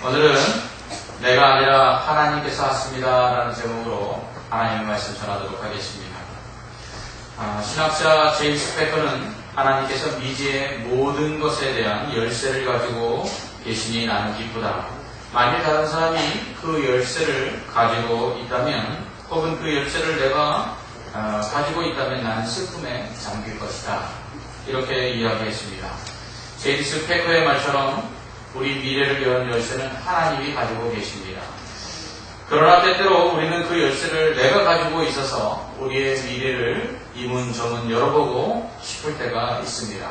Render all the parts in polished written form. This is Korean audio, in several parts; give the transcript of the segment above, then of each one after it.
오늘은 내가 아니라 하나님께서 하십니다 라는 제목으로 하나님의 말씀 전하도록 하겠습니다. 신학자 제임스 패커는 하나님께서 미지의 모든 것에 대한 열쇠를 가지고 계시니 나는 기쁘다. 만일 다른 사람이 그 열쇠를 가지고 있다면 혹은 그 열쇠를 내가 가지고 있다면 나는 슬픔에 잠길 것이다. 이렇게 이야기했습니다. 제임스 패커의 말처럼 우리 미래를 여는 열쇠는 하나님이 가지고 계십니다. 그러나 때때로 우리는 그 열쇠를 내가 가지고 있어서 우리의 미래를 이문저문 열어보고 싶을 때가 있습니다.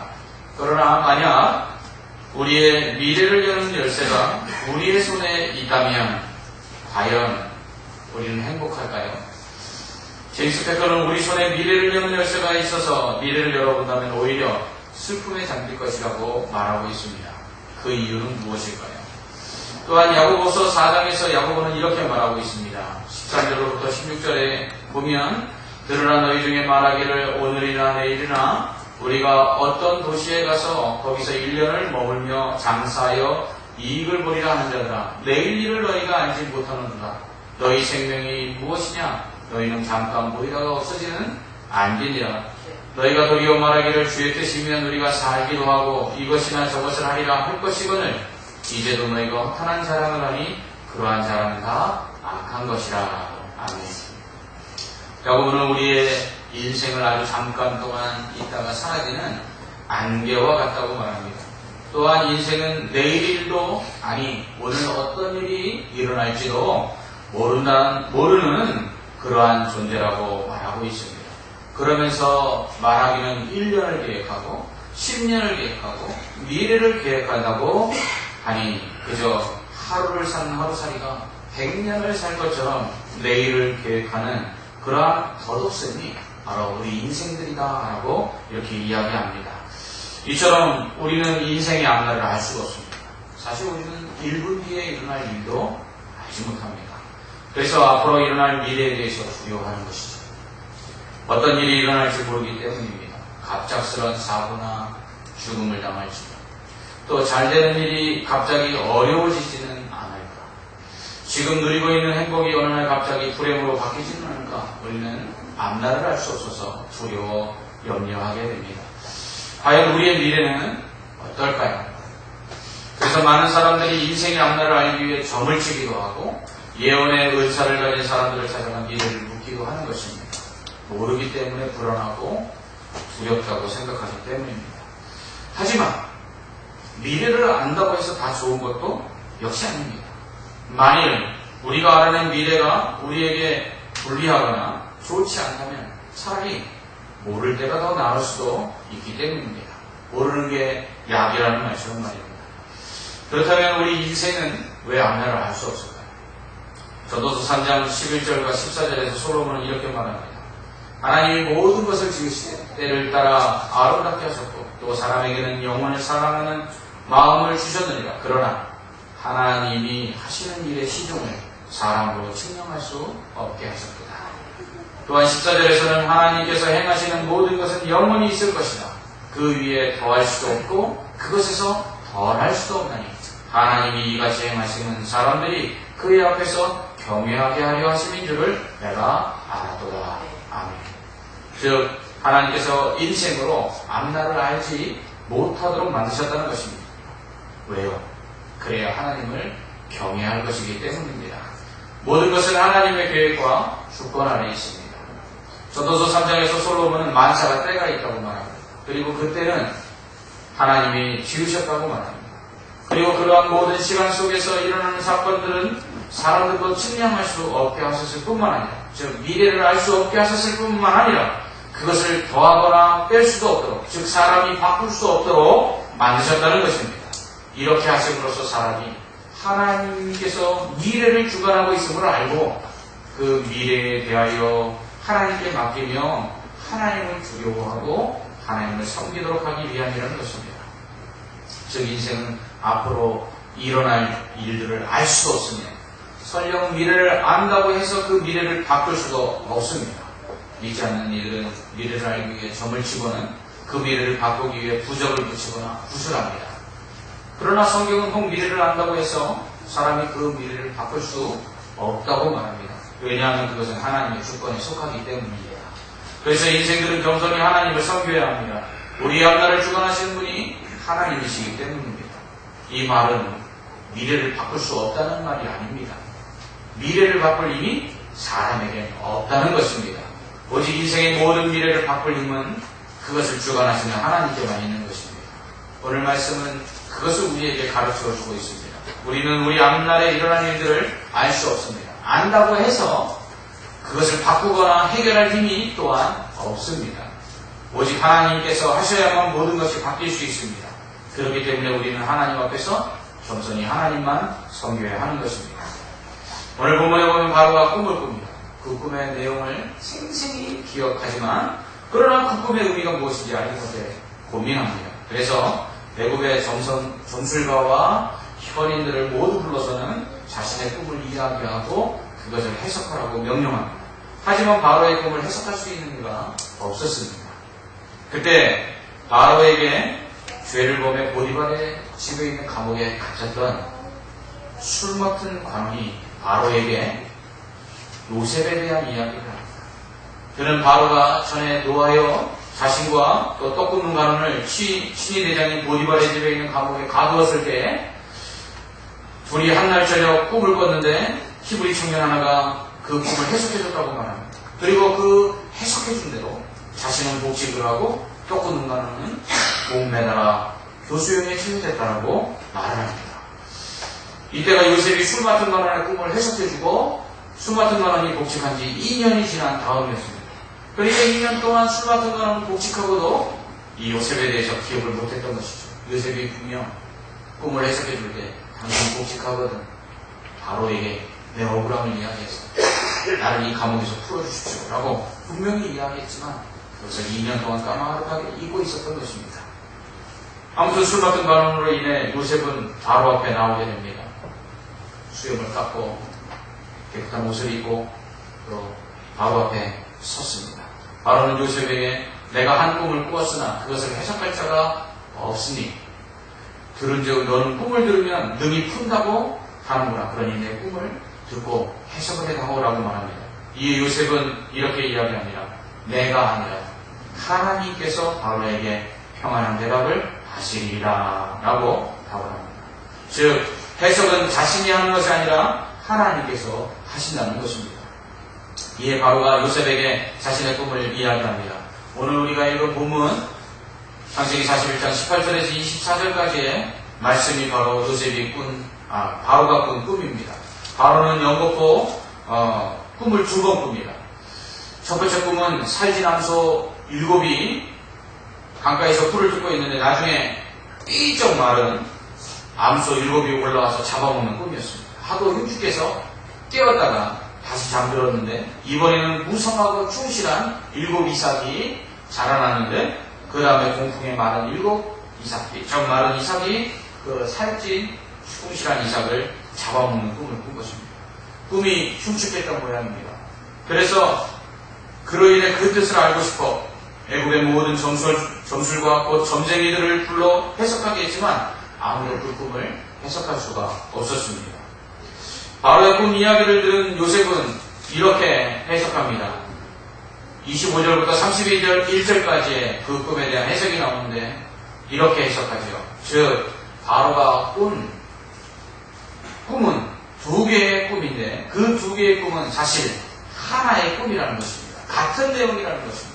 그러나 만약 우리의 미래를 여는 열쇠가 우리의 손에 있다면 과연 우리는 행복할까요? 제임스 패커는 우리 손에 미래를 여는 열쇠가 있어서 미래를 열어본다면 오히려 슬픔에 잠길 것이라고 말하고 있습니다. 그 이유는 무엇일까요? 또한 야고보서 4장에서 야고보는 이렇게 말하고 있습니다. 13절로부터 16절에 보면 들으라 너희 중에 말하기를 오늘이나 내일이나 우리가 어떤 도시에 가서 거기서 1년을 머물며 장사하여 이익을 보리라 하는 자들아 내일 일을 너희가 알지 못하는도다. 너희 생명이 무엇이냐? 너희는 잠깐 보이다가 없어지는 안개니라. 너희가 도리어 말하기를 주의 뜻이면 우리가 살기도 하고 이것이나 저것을 하리라 할 것이거늘 이제도 너희가 허탄한 자랑을 하니 그러한 자랑은 다 악한 것이라. 아멘. 야고보는 우리의 인생을 아주 잠깐 동안 있다가 사라지는 안개와 같다고 말합니다. 또한 인생은 내일 일도 아니 오늘 어떤 일이 일어날지도 모르는 그러한 존재라고 말하고 있습니다. 그러면서 말하기는 1년을 계획하고 10년을 계획하고 미래를 계획한다고 하니 그저 하루를 사는 하루살이가 100년을 살 것처럼 내일을 계획하는 그러한 덧없음이 바로 우리 인생들이다 라고 이렇게 이야기합니다. 이처럼 우리는 인생의 앞날을 알 수가 없습니다. 사실 우리는 1분 뒤에 일어날 일도 알지 못합니다. 그래서 앞으로 일어날 미래에 대해서 두려워하는 것이죠. 어떤 일이 일어날지 모르기 때문입니다. 갑작스러운 사고나 죽음을 당할지도 또 잘되는 일이 갑자기 어려워지지는 않을까. 지금 누리고 있는 행복이 어느 날 갑자기 불행으로 바뀌지는 않을까. 우리는 앞날을 알 수 없어서 두려워 염려하게 됩니다. 과연 우리의 미래는 어떨까요? 그래서 많은 사람들이 인생의 앞날을 알기 위해 점을 치기도 하고 예언의 은사를 가진 사람들을 찾아가 미래를 묻기도 하는 것입니다. 모르기 때문에 불안하고 두렵다고 생각하기 때문입니다. 하지만 미래를 안다고 해서 다 좋은 것도 역시 아닙니다. 만일 우리가 알아낸 미래가 우리에게 불리하거나 좋지 않다면 차라리 모를 때가 더 나을 수도 있기 때문입니다. 모르는 게 약이라는 말처럼 말입니다. 그렇다면 우리 인생은 왜 앞날을 알 수 없을까요? 전도서 3장 11절과 14절에서 솔로몬은 이렇게 말합니다. 하나님이 모든 것을 지으시되 때를 따라 아름답게 하셨고 또 사람에게는 영혼을 사랑하는 마음을 주셨느니라. 그러나 하나님이 하시는 일의 시종을 사람으로 측량할 수 없게 하셨도다. 또한 14절에서는 하나님께서 행하시는 모든 것은 영원히 있을 것이다. 그 위에 더할 수도 없고 그것에서 덜할 수도 없나니 하나님이 이같이 행하시는 사람들이 그의 앞에서 경외하게 하려 하심인 줄을 내가 알았도다. 아멘. 즉 하나님께서 인생으로 앞날을 알지 못하도록 만드셨다는 것입니다. 왜요? 그래야 하나님을 경외할 것이기 때문입니다. 모든 것은 하나님의 계획과 주권 아래 있습니다. 전도서 3장에서 솔로몬은 만사가 때가 있다고 말합니다. 그리고 그때는 하나님이 지으셨다고 말합니다. 그리고 그러한 모든 시간 속에서 일어나는 사건들은 사람들도 측량할 수 없게 하셨을 뿐만 아니라 즉 미래를 알 수 없게 하셨을 뿐만 아니라 그것을 더하거나 뺄 수도 없도록 즉 사람이 바꿀 수 없도록 만드셨다는 것입니다. 이렇게 하심으로써 사람이 하나님께서 미래를 주관하고 있음을 알고 그 미래에 대하여 하나님께 맡기며 하나님을 두려워하고 하나님을 섬기도록 하기 위함이라는 것입니다. 즉 인생은 앞으로 일어날 일들을 알 수 없으며 설령 미래를 안다고 해서 그 미래를 바꿀 수도 없습니다. 믿지 않는 이들은 미래를 알기 위해 점을 치고는 그 미래를 바꾸기 위해 부적을 붙이거나 구술합니다. 그러나 성경은 혹 미래를 안다고 해서 사람이 그 미래를 바꿀 수 없다고 말합니다. 왜냐하면 그것은 하나님의 주권에 속하기 때문입니다. 그래서 인생들은 겸손히 하나님을 섬겨야 합니다. 우리 앞날을 주관하시는 분이 하나님이시기 때문입니다. 이 말은 미래를 바꿀 수 없다는 말이 아닙니다. 미래를 바꿀 힘이 사람에게 없다는 것입니다. 오직 인생의 모든 미래를 바꿀 힘은 그것을 주관하시는 하나님께만 있는 것입니다. 오늘 말씀은 그것을 우리에게 가르쳐 주고 있습니다. 우리는 우리 앞날에 일어날 일들을 알 수 없습니다. 안다고 해서 그것을 바꾸거나 해결할 힘이 또한 없습니다. 오직 하나님께서 하셔야만 모든 것이 바뀔 수 있습니다. 그렇기 때문에 우리는 하나님 앞에서 겸손히 하나님만 섬겨야 하는 것입니다. 오늘 본문에 보면 바로가 꿈을 꿉니다. 그 꿈의 내용을 생생히 기억하지만 그러나 그 꿈의 의미가 무엇인지 알기 못해 고민합니다. 그래서 애굽의 점술가와 현인들을 모두 불러서는 자신의 꿈을 이야기하고 그것을 해석하라고 명령합니다. 하지만 바로의 꿈을 해석할 수 있는 이가 없었습니다. 그때 바로에게 죄를 범해 보디발의 집에 있는 감옥에 갇혔던 술 맡은 관원이 바로에게 요셉에 대한 이야기를 합니다. 그는 바로가 전에 노하여 자신과 또 떡 굽는 관원을 신이 대장인 보디발의 집에 있는 감옥에 가두었을 때 둘이 한날 저녁 꿈을 꿨는데 히브리 청년 하나가 그 꿈을 해석해줬다고 말합니다. 그리고 그 해석해준 대로 자신은 복직을 하고 떡 굽는 관원은 목 매달아 교수형에 치유됐다라고 말을 합니다. 이때가 요셉이 술 맡은 관원의 꿈을 해석해주고 술 맡은 관원이 복직한 지 2년이 지난 다음이었습니다. 그러니까 2년 동안 술 맡은 관원은 복직하고도 이 요셉에 대해서 기억을 못했던 것이죠. 요셉이 분명 꿈을 해석해줄 때 당신 복직하거든 바로에게 내 억울함을 이야기해서 나를 이 감옥에서 풀어주십시오 라고 분명히 이야기했지만 그것을 2년 동안 까마득하게 잊고 있었던 것입니다. 아무튼 술 맡은 관원으로 인해 요셉은 바로 앞에 나오게 됩니다. 수염을 깎고 깨끗한 옷을 입고 또 바로 앞에 섰습니다. 바로는 요셉에게 내가 한 꿈을 꾸었으나 그것을 해석할 자가 없으니 들은즉 너는 꿈을 들으면 능히 푼다고 하는구나. 그러니 내 꿈을 듣고 해석을 해다오라고 말합니다. 이에 요셉은 이렇게 이야기합니다. 내가 아니라 하나님께서 바로에게 평안한 대답을 하시리라 라고 답을 합니다. 즉 해석은 자신이 하는 것이 아니라 하나님께서 하신다는 것입니다. 이에 바로가 요셉에게 자신의 꿈을 이야기합니다. 오늘 우리가 읽은 본문 창세기 41장 18절에서 24절까지의 말씀이 바로 요셉이 바로가 꾼 꿈입니다. 바로는 연거푸 꿈을 2번 꿉니다. 첫 번째 꿈은 살진 암소 7이 강가에서 풀을 뜯고 있는데 나중에 삐쩍 마른 암소 7이 올라와서 잡아먹는 꿈이었습니다. 하도 힘주께서 깨웠다가 다시 잠들었는데 이번에는 무성하고 충실한 7 이삭이 자라났는데 그 다음에 공풍에 마른 7 이삭이 좀 마른 이삭이 그 살찐 충실한 이삭을 잡아먹는 꿈을 꾼 것입니다. 꿈이 흉측했던 모양입니다. 그래서 그로 인해 그 뜻을 알고 싶어 애국의 모든 점술과 곧 점쟁이들을 불러 해석하게 했지만 아무도 그 꿈을 해석할 수가 없었습니다. 바로의 꿈 이야기를 들은 요셉은 이렇게 해석합니다. 25절부터 32절 1절까지의 그 꿈에 대한 해석이 나오는데 이렇게 해석하죠. 즉 바로가 꾼 꿈은 2개의 꿈인데 그 2개의 꿈은 사실 하나의 꿈이라는 것입니다. 같은 내용이라는 것입니다.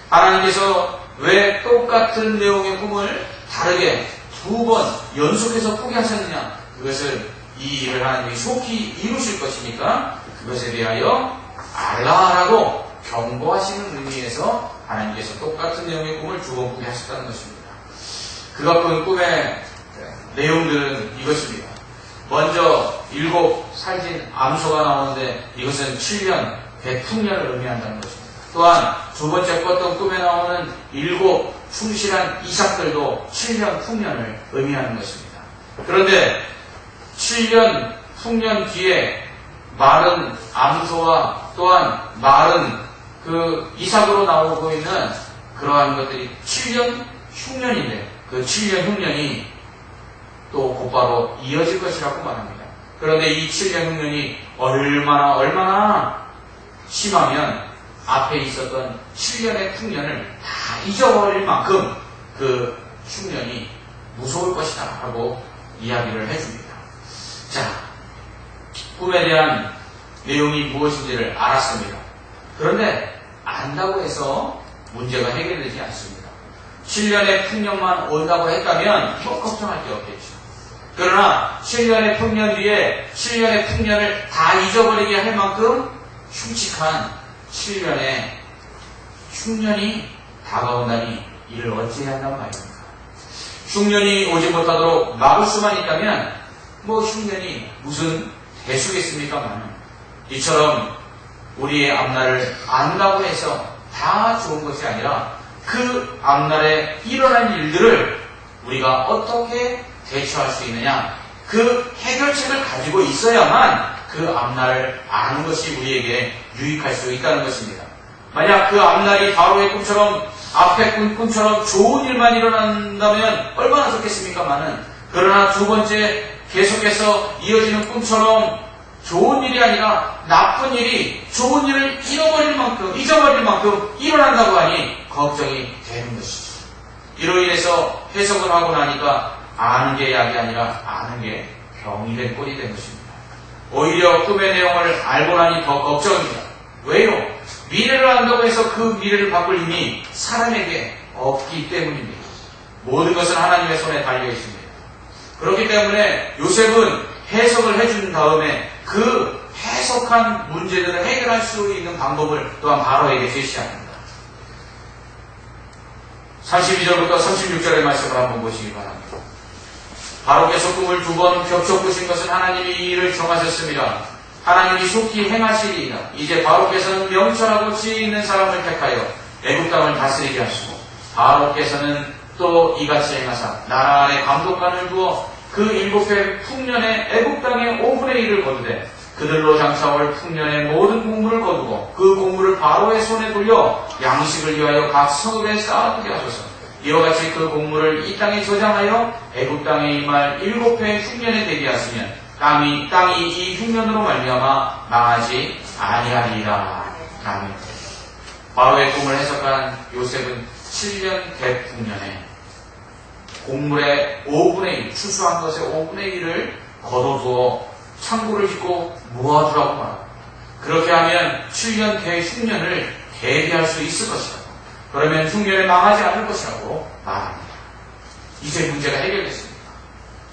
하나님께서 왜 똑같은 내용의 꿈을 다르게 2번 연속해서 꾸게 하셨느냐, 그것을 이 일을 하나님이 속히 이루실 것이니까 그것에 대하여 알라라고 경고하시는 의미에서 하나님께서 똑같은 내용의 꿈을 2번 꾸게 하셨다는 것입니다. 그가 꾼 꿈의 내용들은 이것입니다. 먼저 7 살진 암소가 나오는데 이것은 7년 백풍년을 의미한다는 것입니다. 또한 두 번째 꿨던 꿈에 나오는 7 충실한 이삭들도 7년 풍년을 의미하는 것입니다. 그런데 7년 풍년 뒤에 마른 암소와 또한 마른 그 이삭으로 나오고 있는 그러한 것들이 7년 흉년인데 그 7년 흉년이 또 곧바로 이어질 것이라고 말합니다. 그런데 이 7년 흉년이 얼마나 심하면 앞에 있었던 7년의 풍년을 다 잊어버릴 만큼 그 흉년이 무서울 것이다 하고 이야기를 해줍니다. 자, 꿈에 대한 내용이 무엇인지를 알았습니다. 그런데 안다고 해서 문제가 해결되지 않습니다. 7년의 풍년만 온다고 했다면 뭐 걱정할 게 없겠죠. 그러나 7년의 풍년 뒤에 7년의 풍년을 다 잊어버리게 할 만큼 흉측한 7년의 흉년이 다가온다니 이를 어찌해야 한단 말입니까? 흉년이 오지 못하도록 막을 수만 있다면 뭐 흉년이 무슨 대수겠습니까만 이처럼 우리의 앞날을 안다고 해서 다 좋은 것이 아니라 그 앞날에 일어날 일들을 우리가 어떻게 대처할 수 있느냐, 그 해결책을 가지고 있어야만 그 앞날을 아는 것이 우리에게 유익할 수 있다는 것입니다. 만약 그 앞날이 바로의 꿈처럼 앞에 꿈처럼 좋은 일만 일어난다면 얼마나 좋겠습니까마는, 그러나 두 번째 계속해서 이어지는 꿈처럼 좋은 일이 아니라 나쁜 일이 좋은 일을 잊어버릴 만큼 일어난다고 하니 걱정이 되는 것이죠. 이로 인해서 해석을 하고 나니까 아는 게 약이 아니라 아는 게 병이 된 꼴이 된 것입니다. 오히려 꿈의 내용을 알고 나니 더 걱정입니다. 왜요? 미래를 안다고 해서 그 미래를 바꿀 힘이 사람에게 없기 때문입니다. 모든 것은 하나님의 손에 달려 있습니다. 그렇기 때문에 요셉은 해석을 해준 다음에 그 해석한 문제들을 해결할 수 있는 방법을 또한 바로에게 제시합니다. 32절부터 36절의 말씀을 한번 보시기 바랍니다. 바로께서 꿈을 두 번 겹쳐 보신 것은 하나님이 이 일을 정하셨습니다. 하나님이 속히 행하시리이다. 이제 바로께서는 명철하고 지혜 있는 사람을 택하여 애굽 땅을 다스리게 하시고, 바로께서는 또 이같이 행하사 나라 안에 감독관을 두어 그 7해 풍년에 애굽 땅의 5분의 1을 거두되 그들로 장사올 풍년의 모든 곡물을 거두고 그 곡물을 바로의 손에 돌려 양식을 위하여 각 성읍에 쌓아두게 하소서. 이와 같이 그 곡물을 이 땅에 저장하여 애굽 땅에 임할 7해 흉년에 대비하시면 땅이 이 흉년으로 말미암아 망하지 아니하리라. 아멘. 바로의 꿈을 해석한 요셉은 7년 대풍년에 곡물의 5분의 1, 추수한 것의 5분의 1을 거둬두어 창고를 짓고 모아두라고 말합니다. 그렇게 하면 7년 대흉년을 대비할 수 있을 것이라고, 그러면 흉년에 망하지 않을 것이라고 말합니다. 이제 문제가 해결됐습니다.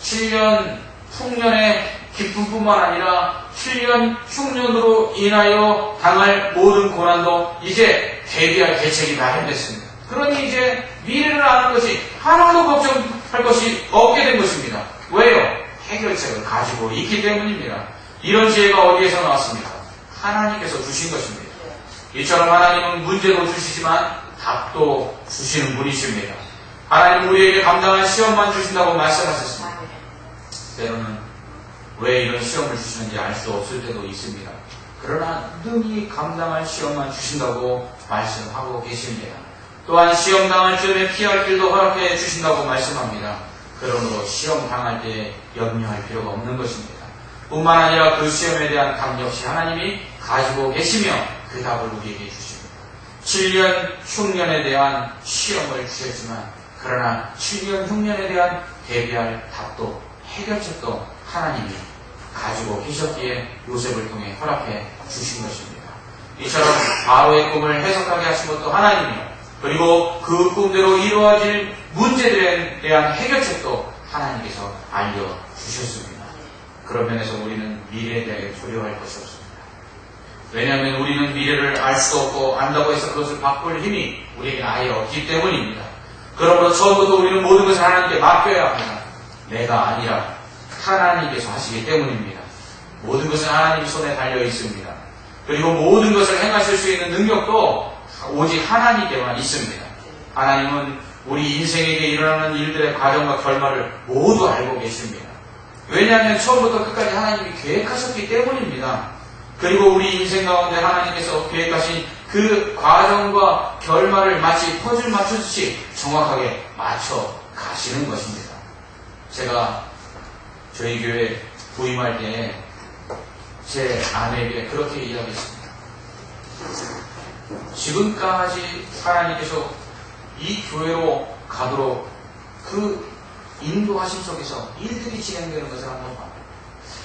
7년 풍년의 기쁨뿐만 아니라 7년 흉년으로 인하여 당할 모든 고난도 이제 대비할 대책이 마련됐습니다. 그러니 이제 미래를 아는 것이 하나도 걱정할 것이 없게 된 것입니다. 왜요? 해결책을 가지고 있기 때문입니다. 이런 지혜가 어디에서 나왔습니까? 하나님께서 주신 것입니다. 이처럼 하나님은 문제도 주시지만 답도 주시는 분이십니다. 하나님 우리에게 감당할 시험만 주신다고 말씀하셨습니다. 때로는 왜 이런 시험을 주시는지 알 수 없을 때도 있습니다. 그러나 능히 감당할 시험만 주신다고 말씀하고 계십니다. 또한 시험 당할 즈음에 피할 길도 허락해 주신다고 말씀합니다. 그러므로 시험 당할 때 염려할 필요가 없는 것입니다. 뿐만 아니라 그 시험에 대한 답 역시 하나님이 가지고 계시며 그 답을 우리에게 주십니다. 7년 흉년에 대한 시험을 주셨지만 그러나 7년 흉년에 대한 대비할 답도 해결책도 하나님이 가지고 계셨기에 요셉을 통해 허락해 주신 것입니다. 이처럼 바로의 꿈을 해석하게 하신 것도 하나님이요, 그리고 그 꿈대로 이루어질 문제들에 대한 해결책도 하나님께서 알려주셨습니다. 그런 면에서 우리는 미래에 대해 두려워할 것이 없습니다. 왜냐하면 우리는 미래를 알 수도 없고 안다고 해서 그것을 바꿀 힘이 우리에게 아예 없기 때문입니다. 그러므로 처음부터 우리는 모든 것을 하나님께 맡겨야 합니다. 내가 아니라 하나님께서 하시기 때문입니다. 모든 것은 하나님 손에 달려 있습니다. 그리고 모든 것을 행하실 수 있는 능력도 오직 하나님께만 있습니다. 하나님은 우리 인생에게 일어나는 일들의 과정과 결말을 모두 알고 계십니다. 왜냐하면 처음부터 끝까지 하나님이 계획하셨기 때문입니다. 그리고 우리 인생 가운데 하나님께서 계획하신 그 과정과 결말을 마치 퍼즐 맞추듯이 정확하게 맞춰 가시는 것입니다. 제가 저희 교회 부임할 때 제 아내에게 그렇게 이야기했습니다. 지금까지 하나님께서 이 교회로 가도록 그 인도하심 속에서 일들이 진행되는 것을 한번 봐요.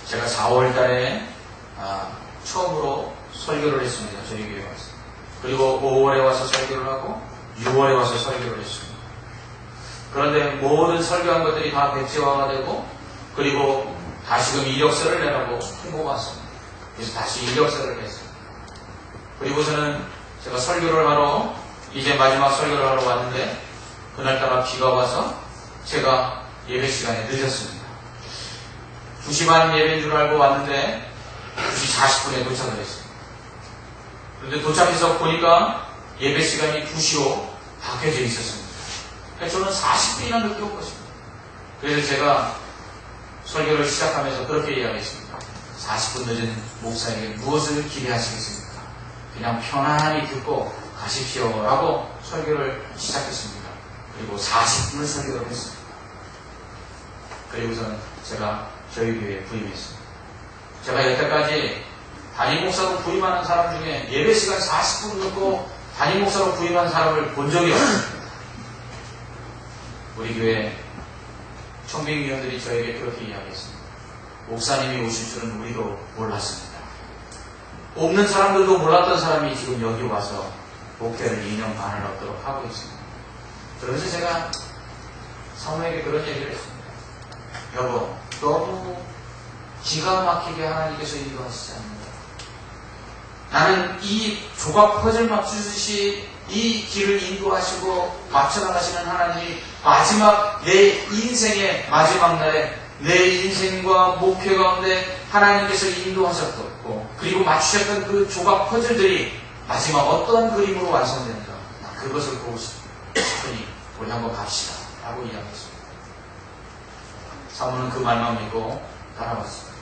제가 4월 달에 처음으로 설교를 했습니다. 저희 교회에 와서. 그리고 5월에 와서 설교를 하고 6월에 와서 설교를 했습니다. 그런데 모든 설교한 것들이 다 백지화가 되고 그리고 다시금 이력서를 내라고 통보가 왔습니다. 그래서 다시 이력서를 냈습니다. 그리고서는 제가 설교를 하러 이제 마지막 설교를 하러 왔는데 그날따라 비가 와서 제가 예배 시간에 늦었습니다. 2시 반 예배인 줄 알고 왔는데 2시 40분에 도착을 했습니다. 그런데 도착해서 보니까 예배 시간이 2시로 바뀌어져 있었습니다. 그러니까 저는 40분이나 늦게 온 것입니다. 그래서 제가 설교를 시작하면서 그렇게 이야기했습니다. 40분 늦은 목사에게 무엇을 기대하시겠습니까? 그냥 편안히 듣고 가십시오 라고 설교를 시작했습니다. 그리고 40분을 설교를 했습니다. 그리고서는 제가 저희 교회에 부임했습니다. 제가 여태까지 담임 목사로 부임하는 사람 중에 예배 시간 40분 늦고 담임 목사로 부임한 사람을 본 적이 없습니다. 우리 교회 청빙위원들이 저에게 그렇게 이야기했습니다. 목사님이 오실 줄은 우리도 몰랐습니다. 없는 사람들도 몰랐던 사람이 지금 여기 와서 목회를 2년 반을 얻도록 하고 있습니다. 그래서 제가 사모에게 그런 얘기를 했습니다. 여보, 너무 기가 막히게 하나님께서 인도하시지 않는다. 나는 이 조각 퍼즐 맞추듯이 이 길을 인도하시고 맞춰나가시는 하나님이 마지막 내 인생의 마지막 날에 내 인생과 목회 가운데 하나님께서 인도하셨고 그리고 맞추셨던 그 조각 퍼즐들이 마지막 어떠한 그림으로 완성되는가 그것을 보고 싶으니 우리 한번 갑시다 라고 이야기했습니다. 사모는 그 말만 믿고 따라왔습니다.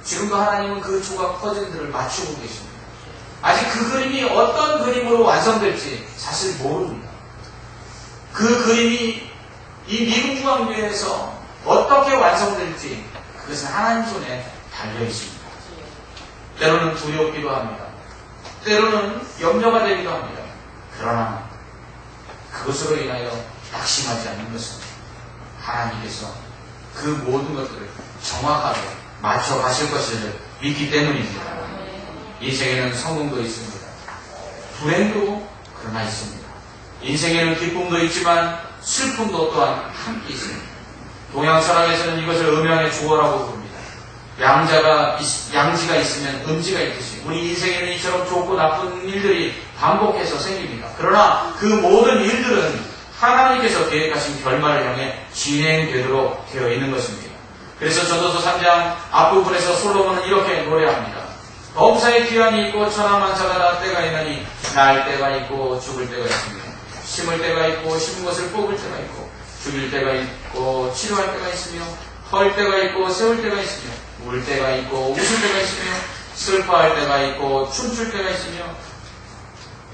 지금도 하나님은 그 조각 퍼즐들을 맞추고 계십니다. 아직 그 그림이 어떤 그림으로 완성될지 사실 모릅니다. 그 그림이 이 미국중앙교회에서 어떻게 완성될지 그것은 하나님 손에 달려 있습니다. 때로는 두렵기도 합니다. 때로는 염려가 되기도 합니다. 그러나 그것으로 인하여 낙심하지 않는 것은 하나님께서 그 모든 것들을 정확하게 맞춰 가실 것을 믿기 때문입니다. 인생에는 성공도 있습니다. 불행도 그러나 있습니다. 인생에는 기쁨도 있지만 슬픔도 또한 함께 있습니다. 동양 철학에서는 이것을 음양의 조어라고 부릅니다. 양지가 있으면 음지가 있듯이 우리 인생에는 이처럼 좋고 나쁜 일들이 반복해서 생깁니다. 그러나 그 모든 일들은 하나님께서 계획하신 결말을 향해 진행되도록 되어 있는 것입니다. 그래서 전도서 3장 앞부분에서 솔로몬은 이렇게 노래합니다. 범사의 기한이 있고 천하만사가 날 때가 있나니 날 때가 있고 죽을 때가 있습니다. 심을 때가 있고 심은 것을 뽑을 때가 있고 죽일 때가 있고 치료할 때가 있으며 헐 때가 있고 세울 때가 있으며 울 때가 있고 웃을 때가 있으며 슬퍼할 때가 있고 춤출 때가 있으며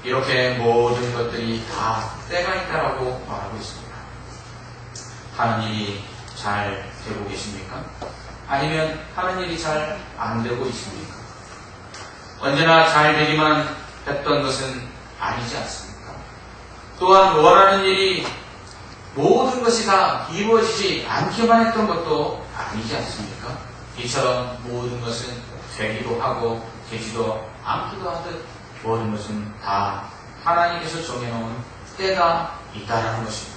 이렇게 모든 것들이 다 때가 있다라고 말하고 있습니다. 하는 일이 잘 되고 계십니까? 아니면 하는 일이 잘 안 되고 있습니까? 언제나 잘 되기만 했던 것은 아니지 않습니까? 또한 원하는 일이 모든 것이 다 이루어지지 않기만 했던 것도 아니지 않습니까? 이처럼 모든 것은 되기도 하고 되지도 않기도 하듯 모든 것은 다 하나님께서 정해놓은 때가 있다는 것입니다.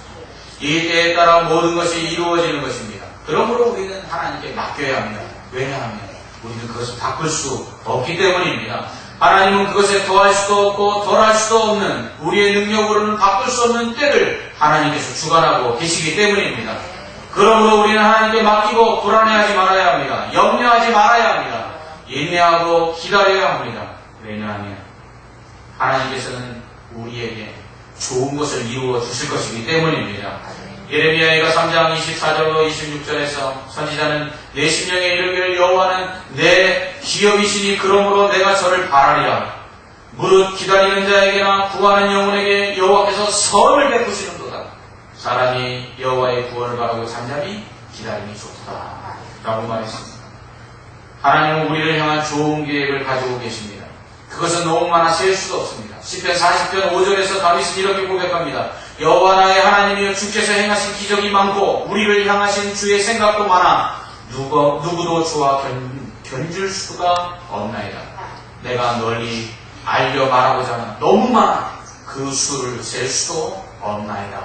이 때에 따라 모든 것이 이루어지는 것입니다. 그러므로 우리는 하나님께 맡겨야 합니다. 왜냐하면 우리는 그것을 바꿀 수 없기 때문입니다. 하나님은 그것에 더할 수도 없고 덜할 수도 없는 우리의 능력으로는 바꿀 수 없는 때를 하나님께서 주관하고 계시기 때문입니다. 그러므로 우리는 하나님께 맡기고 불안해하지 말아야 합니다. 염려하지 말아야 합니다. 인내하고 기다려야 합니다. 왜냐하면 하나님께서는 우리에게 좋은 것을 이루어 주실 것이기 때문입니다. 예레미야가 3장 24절로 26절에서 선지자는 내 심령에 이르기를 여호와는 내 기업이시니 그러므로 내가 저를 바라리라. 무릇 기다리는 자에게나 구하는 영혼에게 여호와께서 선을 베푸시는도다. 사람이 여호와의 구원을 바라고 잠잠히 기다림이 좋다 라고 말했습니다. 하나님은 우리를 향한 좋은 계획을 가지고 계십니다. 그것은 너무 많아 셀 수도 없습니다. 시편 40편 5절에서 다윗은 이렇게 고백합니다. 여호와 나의 하나님이여 주께서 행하신 기적이 많고 우리를 향하신 주의 생각도 많아 누구도 주와 견줄 수가 없나이다. 내가 널리 알려 말하고자 하는 너무 많아 그 수를 셀 수도 없나이다.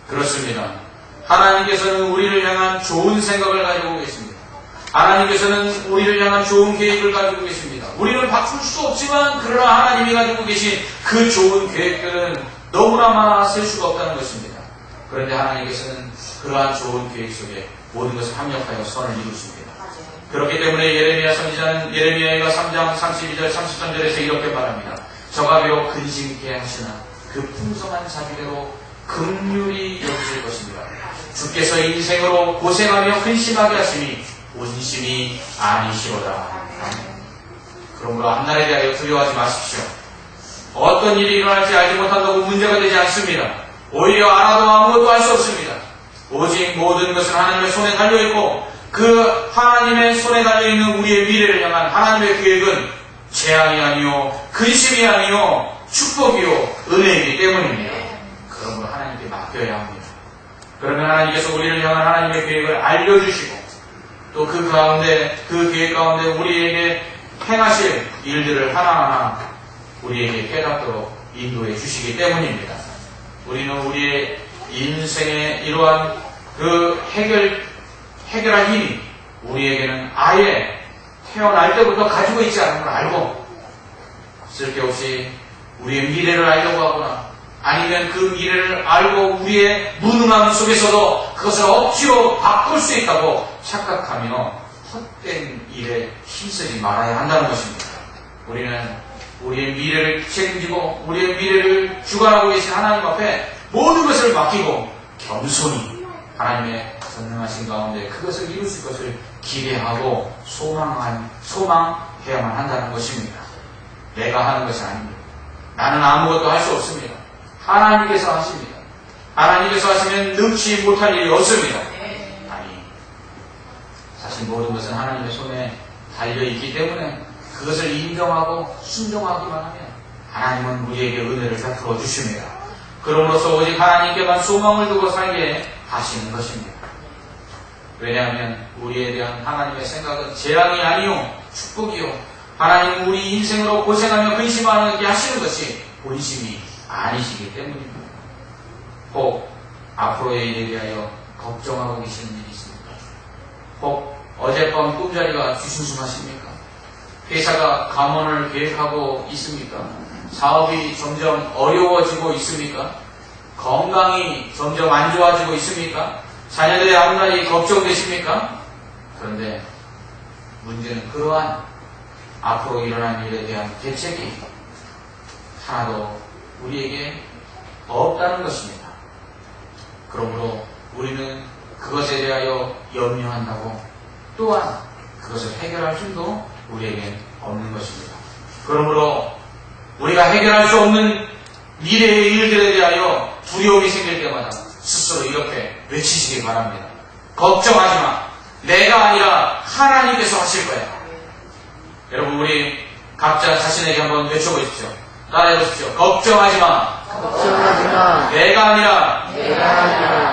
그렇습니다. 하나님께서는 우리를 향한 좋은 생각을 가지고 계십니다. 하나님께서는 우리를 향한 좋은 계획을 가지고 계십니다. 우리는 바꿀 수 없지만 그러나 하나님이 가지고 계신 그 좋은 계획들은 너무나 많아 셀 수가 없다는 것입니다. 그런데 하나님께서는 그러한 좋은 계획 속에 모든 것을 합력하여 선을 이루십니다. 그렇기 때문에 예레미야 선지자는 예레미야가 3장 32절 33절에서 이렇게 말합니다. 저가 비록 근심케 하시나 그 풍성한 자비대로 긍휼히 여기실 것입니다. 주께서 인생으로 고생하며 근심하게 하시니 온심이 아니시로다. 그러므로 앞날에 대하여 두려워하지 마십시오. 어떤 일이 일어날지 알지 못한다고 문제가 되지 않습니다. 오히려 알아도 아무것도 할 수 없습니다. 오직 모든 것은 하나님의 손에 달려있고 그 하나님의 손에 달려있는 우리의 미래를 향한 하나님의 계획은 재앙이 아니요 근심이 아니요 축복이요 은혜이기 때문입니다. 그러므로 하나님께 맡겨야 합니다. 그러면 하나님께서 우리를 향한 하나님의 계획을 알려주시고 또 그 가운데 그 계획 가운데 우리에게 행하실 일들을 하나하나 우리에게 깨닫도록 인도해 주시기 때문입니다. 우리는 우리의 인생의 이러한 그 해결할 힘이 우리에게는 아예 태어날 때부터 가지고 있지 않은 걸 알고 쓸데없이 우리의 미래를 알려고 하거나 아니면 그 미래를 알고 우리의 무능함 속에서도 그것을 억지로 바꿀 수 있다고 착각하며 헛된 일에 힘쓰지 말아야 한다는 것입니다. 우리는 우리의 미래를 책임지고 우리의 미래를 주관하고 계신 하나님 앞에 모든 것을 맡기고 겸손히 하나님의 전능하신 가운데 그것을 이루실 것을 기대하고 소망해야만 한다는 것입니다. 내가 하는 것이 아닙니다. 나는 아무것도 할 수 없습니다. 하나님께서 하십니다. 하나님께서 하시면 능치 못할 일이 없습니다. 아니, 사실 모든 것은 하나님의 손에 달려있기 때문에 그것을 인정하고 순종하기만 하면 하나님은 우리에게 은혜를 베풀어 주십니다. 그럼으로써 오직 하나님께만 소망을 두고 살게 하시는 것입니다. 왜냐하면 우리에 대한 하나님의 생각은 재앙이 아니요 축복이요 하나님은 우리 인생으로 고생하며 근심하게 하시는 것이 본심이 아니시기 때문입니다. 혹 앞으로의 일에 대하여 걱정하고 계시는 일이 있습니까? 혹 어젯밤 꿈자리가 뒤숭숭하십니까? 회사가 감원을 계획하고 있습니까? 사업이 점점 어려워지고 있습니까? 건강이 점점 안 좋아지고 있습니까? 자녀들의 앞날이 걱정되십니까? 그런데 문제는 그러한 앞으로 일어날 일에 대한 대책이 하나도 우리에게 없다는 것입니다. 그러므로 우리는 그것에 대하여 염려한다고 또한 그것을 해결할 힘도 우리에게 없는 것입니다. 그러므로 우리가 해결할 수 없는 미래의 일들에 대하여 두려움이 생길 때마다 스스로 이렇게 외치시기 바랍니다. 걱정하지 마. 내가 아니라 하나님께서 하실 거야. 여러분 우리 각자 자신에게 한번 외쳐보십시오. 따라해 보십시오. 걱정하지 마. 걱정하지 마. 내가 아니라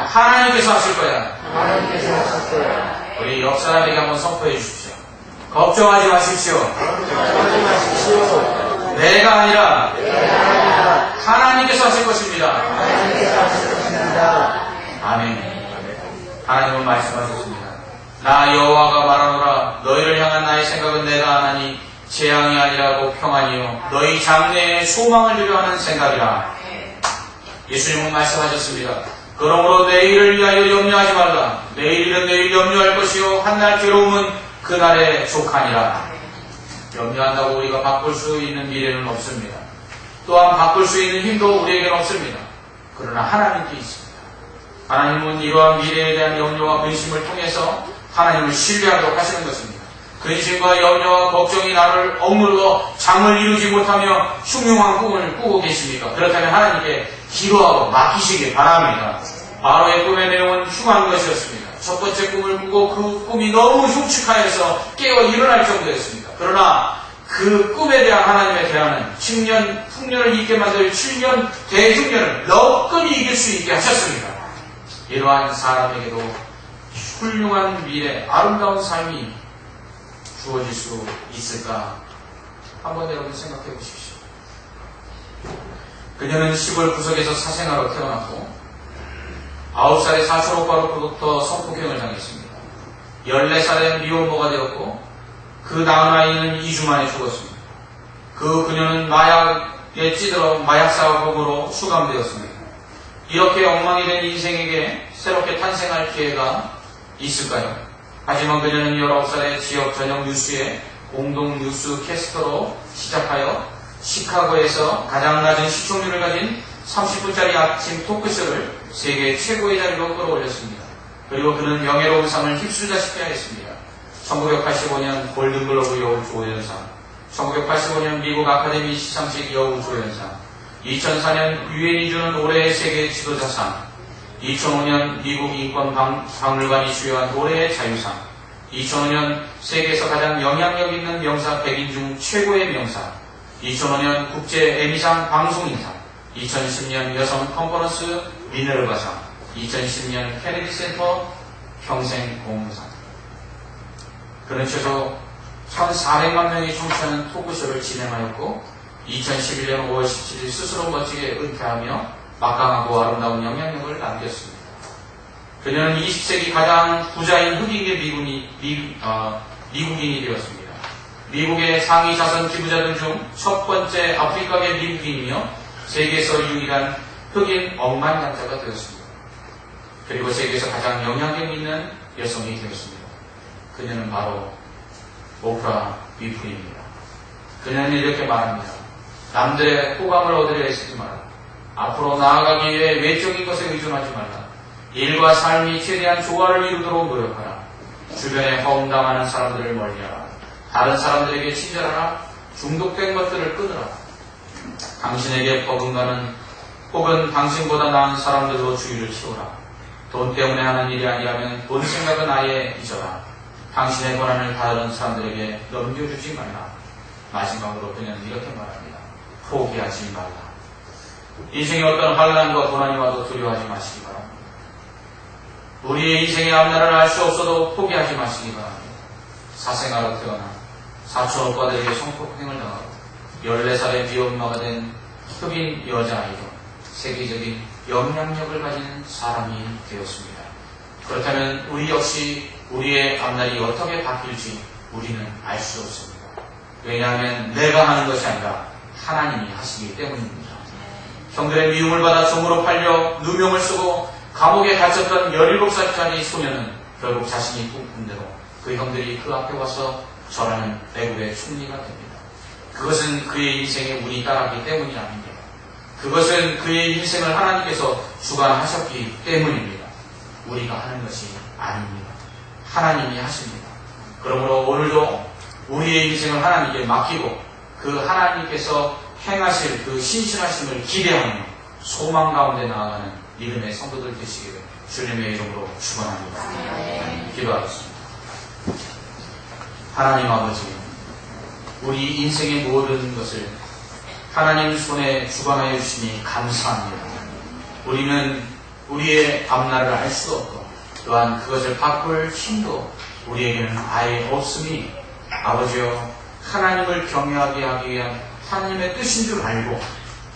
하나님께서 하실 거야. 하나님께서 하실 거야. 우리 옆 사람에게 한번 선포해 주십시오. 걱정하지 마십시오. 걱정하지 마십시오. 내가 아니라 하나님께서 하실 것입니다. 하나님께서 하실 것입니다. 아멘. 하나님은 말씀하셨습니다. 나 여호와가 말하노라. 너희를 향한 나의 생각은 내가 하나니 재앙이 아니라고 평안이요 너희 장래에 소망을 주려 하는 생각이라. 예수님은 말씀하셨습니다. 그러므로 내일을 위하여 염려하지 말라. 내일 일은 내일 염려할 것이요 한날 괴로움은 그날에 족하니라. 염려한다고 우리가 바꿀 수 있는 미래는 없습니다. 또한 바꿀 수 있는 힘도 우리에게는 없습니다. 그러나 하나님께 있습니다. 하나님은 이러한 미래에 대한 염려와 근심을 통해서 하나님을 신뢰하도록 하시는 것입니다. 근심과 염려와 걱정이 나를 억눌러 잠을 이루지 못하며 흉흉한 꿈을 꾸고 계십니까? 그렇다면 하나님께 기도하고 맡기시기 바랍니다. 바로의 꿈의 내용은 흉한 것이었습니다. 첫 번째 꿈을 꾸고 그 꿈이 너무 흉측하여서 깨어 일어날 정도였습니다. 그러나 그 꿈에 대한 하나님의 대안은 10년 풍년을 잊게 만들 7년 대흉년을 너끈히 이길 수 있게 하셨습니다. 이러한 사람에게도 훌륭한 미래, 아름다운 삶이 주어질 수 있을까? 한번 여러분 생각해 보십시오. 그녀는 시골 구석에서 사생아로 태어났고 9살의 사촌 오빠로부터 성폭행을 당했습니다. 14살에 미혼모가 되었고 그 낳은 아이는 2주 만에 죽었습니다. 그녀는 마약에 찌들어 마약사범으로 수감되었습니다. 이렇게 엉망이 된 인생에게 새롭게 탄생할 기회가 있을까요? 하지만 그녀는 19살에 지역 전역 뉴스의 공동 뉴스 캐스터로 시작하여 시카고에서 가장 낮은 시청률을 가진 30분짜리 아침 토크쇼를 세계 최고의 자리로 끌어올렸습니다. 그리고 그는 명예로운 상을 휩쓸다시피 하였습니다. 1985년 골든글로브 여우 조연상, 1985년 미국 아카데미 시상식 여우 조연상, 2004년 유엔이 주는 올해의 세계 지도자상, 2005년 미국 인권박물관이 수여한 올해의 자유상, 2005년 세계에서 가장 영향력 있는 명사 100인 중 최고의 명사, 2005년 국제 에미상 방송인상, 2010년 여성 컨퍼런스 미네르바상, 2010년 케네디 센터 평생 공무상. 그는 최소 1,400만 명이 청취하는 토크쇼를 진행하였고 2011년 5월 17일 스스로 멋지게 은퇴하며 막강하고 아름다운 영향력을 남겼습니다. 그녀는 20세기 가장 부자인 흑인계 미국인이 되었습니다. 미국의 상위 자선 기부자들 중 첫 번째 아프리카계 미국인이며 세계에서 유일한 흑인 억만장자가 되었습니다. 그리고 세계에서 가장 영향력 있는 여성이 되었습니다. 그녀는 바로 오프라 위프리입니다. 그녀는 이렇게 말합니다. 남들의 호감을 얻으려 애쓰지 마라. 앞으로 나아가기 위해 외적인 것에 의존하지 말라. 일과 삶이 최대한 조화를 이루도록 노력하라. 주변에 허움당하는 사람들을 멀리하라. 다른 사람들에게 친절하라. 중독된 것들을 끊으라. 당신에게 버금가는 혹은 당신보다 나은 사람들로 주의를 채우라. 돈 때문에 하는 일이 아니라면 돈 생각은 아예 잊어라. 당신의 권한을 다른 사람들에게 넘겨주지 말라. 마지막으로 그녀는 이렇게 말합니다. 포기하지 말라. 인생의 어떤 환난과 고난이 와도 두려워하지 마시기 바랍니다. 우리의 인생의 앞날을 알 수 없어도 포기하지 마시기 바랍니다. 사생아로 태어나 사촌 오빠들에게 성폭행을 당하고 14살의 미혼모가 된 흑인 여자아이로 세계적인 영향력을 가진 사람이 되었습니다. 그렇다면 우리 역시 우리의 앞날이 어떻게 바뀔지 우리는 알 수 없습니다. 왜냐하면 내가 하는 것이 아니라 하나님이 하시기 때문입니다. 형들의 미움을 받아 종으로 팔려 누명을 쓰고 감옥에 갇혔던 17살짜리 소녀는 결국 자신이 꿈꾼 대로 그 형들이 그 앞에 와서 절하는 애국의 총리가 됩니다. 그것은 그의 인생에 운이 따랐기 때문이 아닙니다. 그것은 그의 인생을 하나님께서 주관하셨기 때문입니다. 우리가 하는 것이 아닙니다. 하나님이 하십니다. 그러므로 오늘도 우리의 인생을 하나님께 맡기고 그 하나님께서 행하실 그 신실하심을 기대하며 소망 가운데 나아가는 믿음의 성도들 되시기를 주님의 이름으로 축원합니다. 기도하겠습니다. 하나님 아버지, 우리 인생의 모든 것을 하나님 손에 주관하여 주시니 감사합니다. 우리는 우리의 앞날을 알 수 없고 또한 그것을 바꿀 힘도 우리에게는 아예 없으니 아버지여 하나님을 경외하게 하기 위한 하나님의 뜻인 줄 알고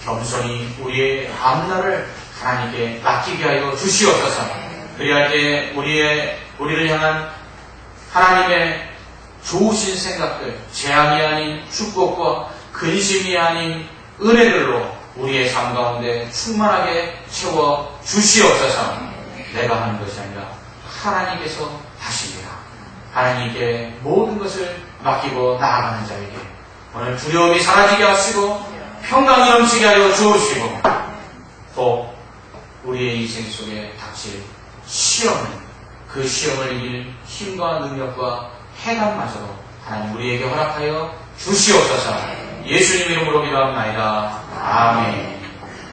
겸손히 우리의 앞날을 하나님께 맡기게 하여 주시옵소서. 그리할 때 우리를 향한 하나님의 좋으신 생각들, 재앙이 아닌 축복과 근심이 아닌 은혜들로 우리의 삶 가운데 충만하게 채워 주시옵소서. 내가 하는 것이 아니라 하나님께서 하십니다. 하나님께 모든 것을 맡기고 나아가는 자에게 오늘 두려움이 사라지게 하시고 평강이 넘치게 하여 주시고 또 우리의 인생 속에 닥칠 시험은 그 시험을 이길 힘과 능력과 해감마저도 하나님 우리에게 허락하여 주시옵소서. 예수님 이름으로 기도합나이다. 아멘.